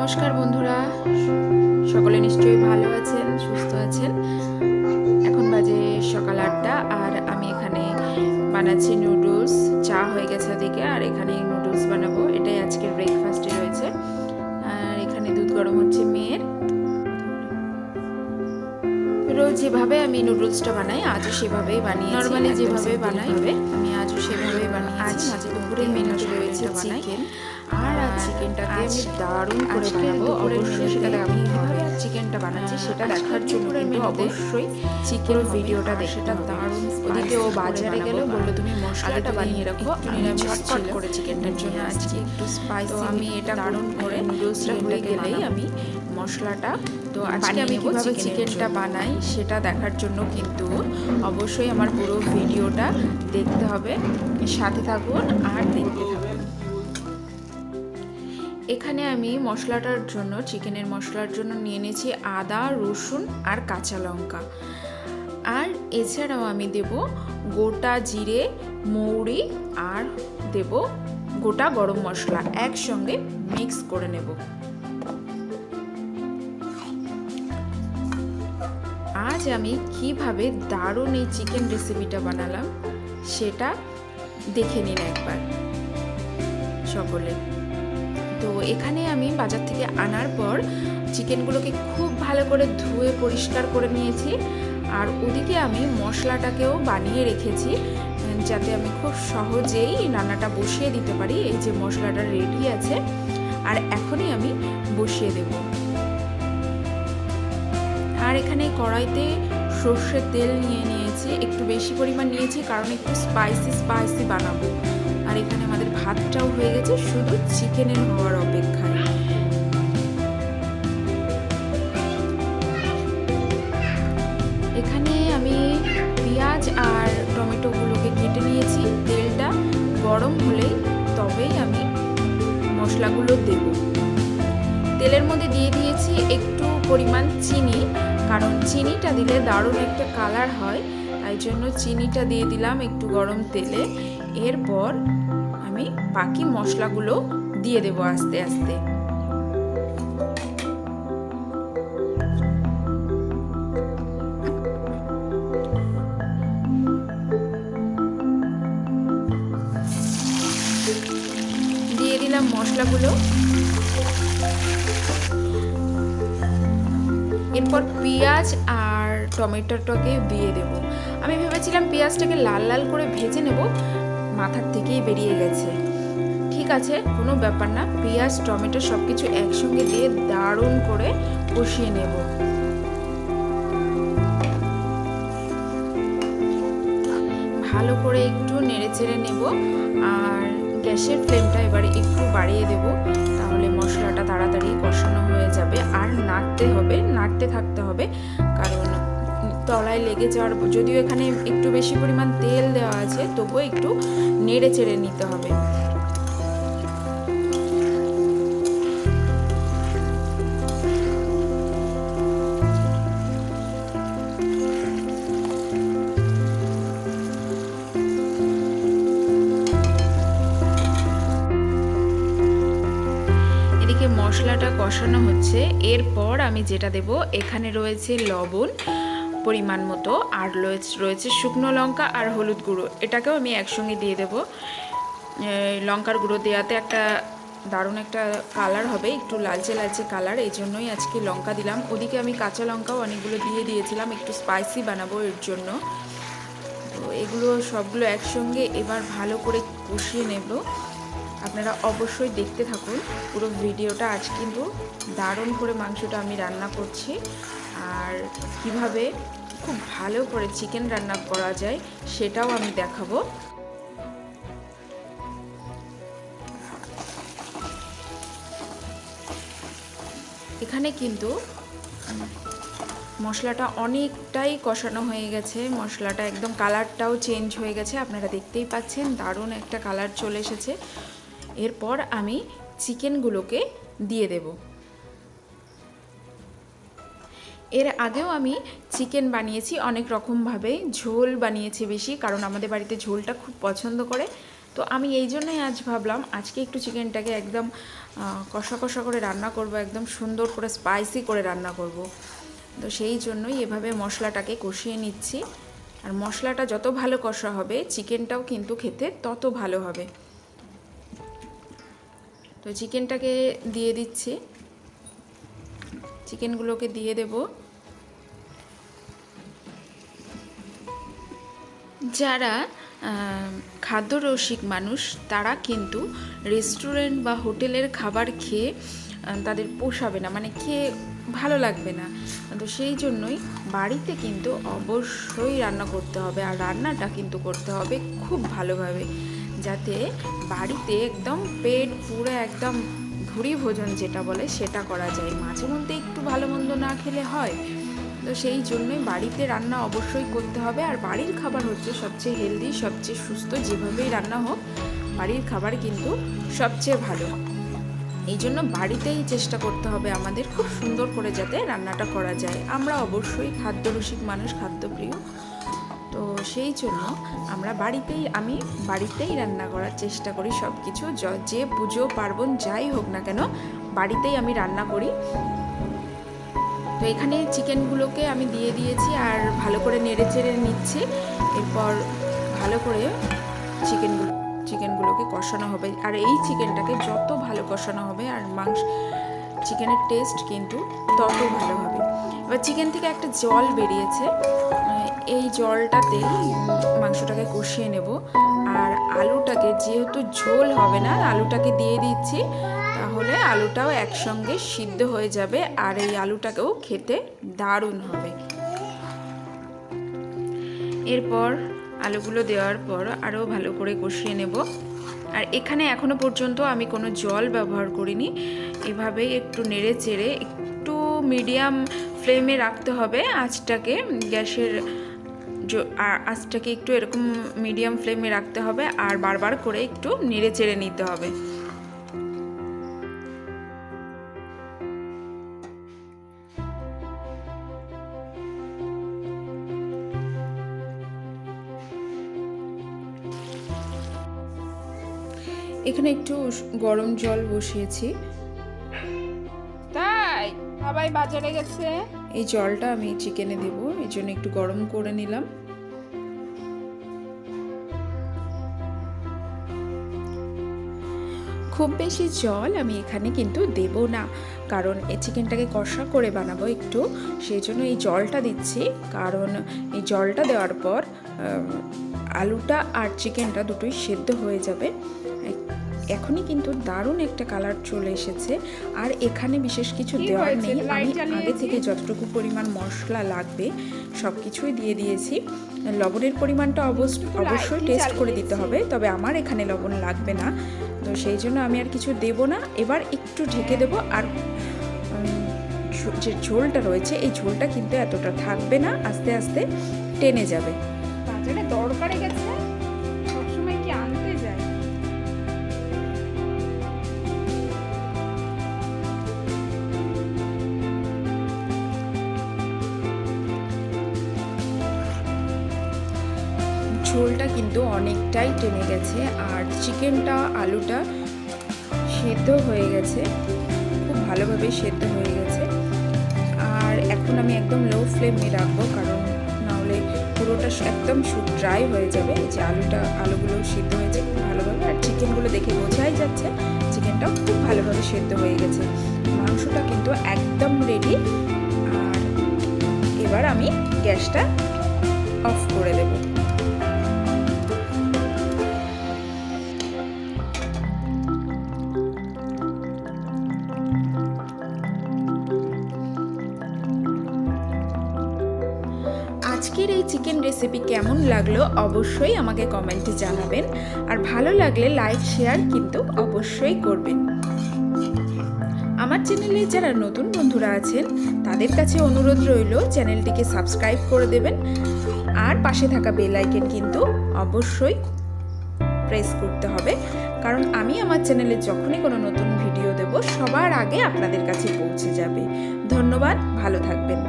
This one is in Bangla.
নমস্কার বন্ধুরা, সকলে নিশ্চয়ই ভালো আছেন, সুস্থ আছেন। এখন বাজে সকাল 8টা আর আমি এখানে বানাচ্ছি নুডলস। চা হয়ে গেছে ওদিকে, আর এখানে নুডলস বানাবো। এটাই আজকের ব্রেকফাস্টে রয়েছে। আর এখানে দুধ গরম হচ্ছে মেয়ের। রোজ যেভাবে আমি নুডলসটা বানাই আজও সেভাবেই বানিয়েছি। নর্মালি যেভাবে বানাই আমি আজও সেভাবেই বানিয়েছি। আজ দুপুরে মেনুতে রয়েছে চিকেন, আর চিকেনটাকে আমি দারুণ করে বানাবো। অবশ্যই সেটা দেখাবো কীভাবে চিকেনটা বানাচ্ছি সেটা দেখার জন্য কিন্তু অবশ্যই চিকেন ভিডিওটা দেখে। সেটা দারুণ। ওদিকে ও বাজারে গেলে বললো তুমি মশলাটা বানিয়ে রাখো, ঝটপট করে চিকেনটার জন্য আজকে একটু স্পাইসি। তো আমি এটা দারুণ করে নুডলসটা হয়ে গেলেই আমি মশলাটা, তো আজকে আমি কীভাবে চিকেনটা বানাই সেটা দেখার জন্য কিন্তু অবশ্যই আমার পুরো ভিডিওটা দেখতে হবে। সাথে থাকুন আর দেখতে থাকুন। এখানে আমি মশলাটার জন্য, চিকেনের মশলার জন্য নিয়ে নিয়েছি আদা, রসুন আর কাঁচা লঙ্কা। আর এছাড়াও আমি দেব গোটা জিরে, মৌরি, আর দেব গোটা গরম মশলা, একসঙ্গে মিক্স করে নেব। আজ আমি কিভাবে দারুণ এই চিকেন রেসিপিটা বানালাম সেটা দেখে নিন একবার সকলে। তো এখানে আমি বাজার থেকে আনার পর চিকেনগুলোকে খুব ভালো করে ধুয়ে পরিষ্কার করে নিয়েছি। আর ওদিকে আমি মশলাটাকেও বানিয়ে রেখেছি যাতে আমি খুব সহজেই রান্নাটা বসিয়ে দিতে পারি। এই যে মশলাটা রেডি আছে, আর এখনই আমি বসিয়ে দেব। আর এখানে কড়াইতে সর্ষের তেল নিয়েছি, একটু বেশি পরিমাণ নিয়েছি কারণ একটু স্পাইসি বানাবো। আর এখানে আমাদের ভাতটাও হয়ে গেছে, শুধু চিকেনের হওয়ার অপেক্ষায়। এখানে আমি পেঁয়াজ আর টমেটোগুলোকে কেটে নিয়েছি। তেলটা গরম হলেই তবেই আমি মশলাগুলো দেব। তেলের মধ্যে দিয়ে দিয়েছি একটু পরিমাণ চিনি, কারণ চিনিটা দিলে দারুণ একটা কালার হয়, তাই জন্য চিনিটা দিয়ে দিলাম একটু গরম তেলে। এরপর আমি বাকি মশলাগুলো দিয়ে দেব আস্তে আস্তে। দিয়ে দিলাম মশলাগুলো। এরপর পেঁয়াজ আর টমেটোটাকে দিয়ে দেব। আমি ভেবেছিলাম পেঁয়াজটাকে লাল লাল করে ভেজে নেব, মাথার থেকেই বেরিয়ে গেছে। ঠিক আছে, কোনো ব্যাপার না। পেঁয়াজ, টমেটো সব কিছু একসঙ্গে দিয়ে দারুণ করে কষিয়ে নেব। ভালো করে একটু নেড়ে চেড়ে নেব। আর গ্যাসের ফ্লেমটা এবারে একটু বাড়িয়ে দেব, তাহলে মশলাটা তাড়াতাড়ি কষানো হয়ে যাবে। আর নাড়তে থাকতে হবে, কারণ তলায় লেগে যাওয়ার, যদিও এখানে একটু বেশি পরিমাণ তেল দেওয়া আছে তবুও একটু নেড়ে চেড়ে নিতে হবে। এদিকে মশলাটা কষানো হচ্ছে। এরপর আমি যেটা দেব, এখানে রয়েছে লবণ পরিমাণ মতো, আর রয়েছে শুকনো লঙ্কা আর হলুদ গুঁড়ো। এটাকেও আমি একসঙ্গে দিয়ে দেব। লঙ্কার গুঁড়ো দেওয়াতে একটা দারুণ একটা কালার হবে, একটু লালচে লালচে কালার, এই জন্যই আজকে লঙ্কা দিলাম। ওদিকে আমি কাঁচা লঙ্কাও অনেকগুলো দিয়ে দিয়েছিলাম, একটু স্পাইসি বানাবো এর জন্য। তো এগুলো সবগুলো একসঙ্গে এবার ভালো করে কষিয়ে নেব। আপনারা অবশ্যই দেখতে থাকুন পুরো ভিডিওটা। আজ কিন্তু দারুণ করে মাংসটা আমি রান্না করছি, আর কিভাবে খুব ভালো করে চিকেন রান্না করা যায় সেটাও আমি দেখাবো। এখানে কিন্তু মশলাটা অনেকটাই কষানো হয়ে গেছে, মশলাটা একদম কালারটাও চেঞ্জ হয়ে গেছে, আপনারা দেখতেই পাচ্ছেন দারুণ একটা কালার চলে এসেছে। এরপর আমি চিকেনগুলোকে দিয়ে দেব। এর আগেও আমি চিকেন বানিয়েছি অনেক রকমভাবে। ঝোল বানিয়েছি বেশি, কারণ আমাদের বাড়িতে ঝোলটা খুব পছন্দ করে, তো আমি এই জন্যই আজ ভাবলাম আজকে একটু চিকেনটাকে একদম কষা কষা করে রান্না করব, একদম সুন্দর করে স্পাইসি করে রান্না করব। তো সেই জন্যই এভাবে মশলাটাকে কষিয়ে নিচ্ছি। আর মশলাটা যত ভালো কষা হবে চিকেনটাও কিন্তু খেতে তত ভালো হবে। তো চিকেনটাকে দিয়ে দিচ্ছি, চিকেনগুলোকে দিয়ে দেব। যারা খাদ্যরসিক মানুষ তারা কিন্তু রেস্টুরেন্ট বা হোটেলের খাবার খেয়ে তাদের পোষাবে না, মানে খেয়ে ভালো লাগবে না। তো সেই জন্যই বাড়িতে কিন্তু অবশ্যই রান্না করতে হবে, আর রান্নাটা কিন্তু করতে হবে খুব ভালোভাবে, যাতে বাড়িতে একদম পেট পুরো একদম ভুরি ভোজন যেটা বলে সেটা করা যায়। মাঝে মধ্যে একটু ভালো মন্দ না খেলে হয়। তো সেই জন্যই বাড়িতে রান্না অবশ্যই করতে হবে। আর বাড়ির খাবার হচ্ছে সবচেয়ে হেলদি, সবচেয়ে সুস্থ। যেভাবেই রান্না হোক বাড়ির খাবার কিন্তু সবচেয়ে ভালো। এই জন্য বাড়িতেই চেষ্টা করতে হবে আমাদের খুব সুন্দর করে যাতে রান্নাটা করা যায়। আমরা অবশ্যই খাদ্যরসিক মানুষ, খাদ্যপ্রিয়। তো সেই জন্য আমি বাড়িতেই রান্না করার চেষ্টা করি। সব কিছু যে পুজো পার্বণ যাই হোক না কেন বাড়িতেই আমি রান্না করি। তো এখানে চিকেনগুলোকে আমি দিয়ে দিয়েছি আর ভালো করে নেড়ে চেড়ে নিচ্ছি। এরপর ভালো করে চিকেনগুলোকে কষানো হবে। আর এই চিকেনটাকে যত ভালো কষানো হবে আর চিকেনের টেস্ট কিন্তু তত ভালো হবে। এবার চিকেন থেকে একটা জল বেরিয়েছে, এই জলটাতে মাংসটাকে কষিয়ে নেব। আর আলুটাকে, যেহেতু ঝোল হবে না, আলুটাকে দিয়ে দিচ্ছি, তাহলে আলুটাও একসঙ্গে সিদ্ধ হয়ে যাবে আর এই আলুটাকেও খেতে দারুণ হবে। এরপর আলুগুলো দেওয়ার পর আরও ভালো করে কষিয়ে নেব। আর এখানে এখনো পর্যন্ত আমি কোনো জল ব্যবহার করিনি। এভাবেই একটু নেড়ে চেড়ে একটু মিডিয়াম ফ্লেমে রাখতে হবে আঁচটাকে, গ্যাসের আঁচটাকে একটু এরকম মিডিয়াম ফ্লেমে রাখতে হবে আর বারবার করে একটু নেড়ে চেড়ে নিতে হবে। এখানে একটু গরম জল বসিয়েছি, তাই সবাই বাজারে গেছে। এই জলটা আমি চিকেনে দেব, এই জন্য একটু গরম করে নিলাম। খুব বেশি জল আমি এখানে কিন্তু দেব না, কারণ এই চিকেনটাকে কষা করে বানাবো একটু, সেই জন্য এই জলটা দিচ্ছি। কারণ এই জলটা দেওয়ার পর আলুটা আর চিকেনটা দুটোই সেদ্ধ হয়ে যাবে। এখনই কিন্তু দারুণ একটা কালার চলে এসেছে। আর এখানে বিশেষ কিছু দেওয়ার নেই, আমি আগে থেকে যতটুকু পরিমাণ মশলা লাগবে সব কিছুই দিয়ে দিয়েছি। লবণের পরিমাণটা অবশ্যই টেস্ট করে দিতে হবে, তবে আমার এখানে লবণ লাগবে না, তো সেই জন্য আমি আর কিছু দেব না। এবার একটু ঢেকে দেব। আর যে ঝোলটা রয়েছে এই ঝোলটা কিন্তু এতটা থাকবে না, আস্তে আস্তে টেনে যাবে। বাজারে দরকারে গেছে, সবসময় কি আনতে যায়? ঝোলটা কিন্তু অনেকটাই টেনে গেছে আর চিকেনটা আলুটা সেদ্ধ হয়ে গেছে, খুব ভালোভাবে সেদ্ধ হয়ে গেছে। আর এখন আমি একদম লো ফ্লেমে রাখবো, কারণ নাহলে পুরোটা একদম ড্রাই হয়ে যাবে। যে আলুগুলো সিদ্ধ হয়েছে খুব ভালোভাবে, আর চিকেনগুলো দেখে বোঝাই যাচ্ছে চিকেনটাও খুব ভালোভাবে সেদ্ধ হয়ে গেছে। মাংসটা কিন্তু একদম রেডি। আর এবার আমি গ্যাসটা অফ করে দেবো। আজকের এই চিকেন রেসিপি কেমন লাগলো অবশ্যই আমাকে কমেন্টে জানাবেন, আর ভালো লাগলে লাইক শেয়ার কিন্তু অবশ্যই করবেন। আমার চ্যানেলে যারা নতুন বন্ধুরা আছেন তাদের কাছে অনুরোধ রইল চ্যানেলটিকে সাবস্ক্রাইব করে দেবেন, আর পাশে থাকা বেল আইকন কিন্তু অবশ্যই প্রেস করতে হবে, কারণ আমি আমার চ্যানেলে যখনই কোনো নতুন ভিডিও দেব সবার আগে আপনাদের কাছে পৌঁছে যাবে। ধন্যবাদ, ভালো থাকবেন।